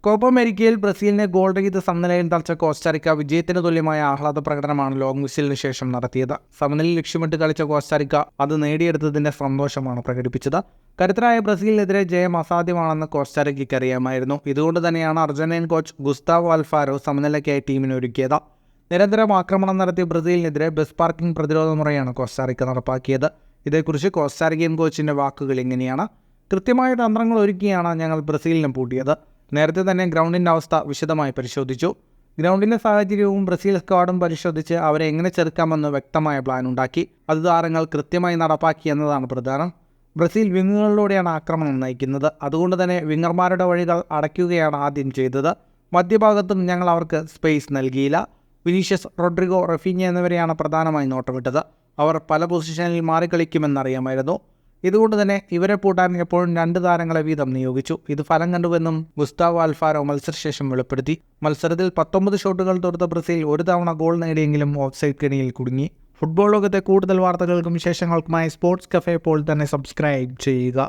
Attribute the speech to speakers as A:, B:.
A: Copa അമേരിക്കയിൽ ബ്രസീലിനെ goal രഹിത സമനിലയിൽ തളച്ച കോസ്റ്റാറിക്ക വിജയത്തിന് തുല്യമായ ആഹ്ലാദ പ്രകടനമാണ് ലോങ് വിസിലിന് ശേഷം നടത്തിയത്. സമനിലയിൽ ലക്ഷ്യമിട്ട് കളിച്ച കോസ്റ്റാറിക്ക അത് നേടിയെടുത്തതിന്റെ സന്തോഷമാണ് പ്രകടിപ്പിച്ചത്. കരുത്തരായ ബ്രസീലിനെതിരെ ജയം അസാധ്യമാണെന്ന് കോസ്റ്റാറിക്കയ്ക്ക് അറിയാമായിരുന്നു. ഇതുകൊണ്ട് തന്നെയാണ് അർജന്റീൻ കോച്ച് ഗുസ്താവോ അൽഫാരോ സമനിലയ്ക്കായി ടീമിനെ ഒരുക്കിയത്. നിരന്തരം ആക്രമണം നടത്തിയ ബ്രസീലിനെതിരെ ബസ് പാർക്കിംഗ് പ്രതിരോധ മുറയാണ് കോസ്റ്റാറിക്ക നടപ്പാക്കിയത്. ഇതേക്കുറിച്ച് കോസ്റ്റാറിക്കൻ കോച്ചിന്റെ വാക്കുകൾ ഇങ്ങനെയാണ്: കൃത്യമായ തന്ത്രങ്ങൾ ഒരുക്കിയാണ് ഞങ്ങൾ ബ്രസീലിനെ പൂട്ടിയത്. നേരത്തെ തന്നെ ഗ്രൗണ്ടിൻ്റെ അവസ്ഥ വിശദമായി പരിശോധിച്ചു. ഗ്രൗണ്ടിൻ്റെ സാഹചര്യവും ബ്രസീൽ സ്ക്വാഡും പരിശോധിച്ച് അവരെ എങ്ങനെ ചെറുക്കാമെന്ന് വ്യക്തമായ പ്ലാൻ ഉണ്ടാക്കി. അത് താരങ്ങൾ കൃത്യമായി നടപ്പാക്കി എന്നതാണ് പ്രധാനം. ബ്രസീൽ വിങ്ങുകളിലൂടെയാണ് ആക്രമണം നയിക്കുന്നത്. അതുകൊണ്ട് തന്നെ വിങ്ങർമാരുടെ വഴികൾ അടയ്ക്കുകയാണ് ആദ്യം ചെയ്തത്. മധ്യഭാഗത്തും ഞങ്ങൾ അവർക്ക് സ്പേസ് നൽകിയില്ല. വിനീഷ്യസ്, റോഡ്രിഗോ, റഫീഞ്ഞ എന്നിവരെയാണ് പ്രധാനമായി നോട്ടമിട്ടത്. അവർ പല പൊസിഷനിൽ മാറിക്കളിക്കുമെന്നറിയാമായിരുന്നു. ഇതുകൊണ്ട് തന്നെ ഇവരെ പൂട്ടാൻ എപ്പോഴും 2 താരങ്ങളെ വീതം നിയോഗിച്ചു. ഇത് ഫലം കണ്ടുവെന്നും ഗുസ്താവോ അൽഫാരോ മത്സരശേഷം വെളിപ്പെടുത്തി. മത്സരത്തിൽ 19 ഷോട്ടുകൾ തൊടുത്ത ബ്രസീൽ ഒരു തവണ ഗോൾ നേടിയെങ്കിലും ഓഫ്സൈഡ് കെണിയിൽ കുടുങ്ങി. ഫുട്ബോൾ ലോകത്തെ കൂടുതൽ വാർത്തകൾക്കും വിശേഷങ്ങൾക്കുമായി സ്പോർട്സ് കഫേ ഇപ്പോൾ തന്നെ സബ്സ്ക്രൈബ് ചെയ്യുക.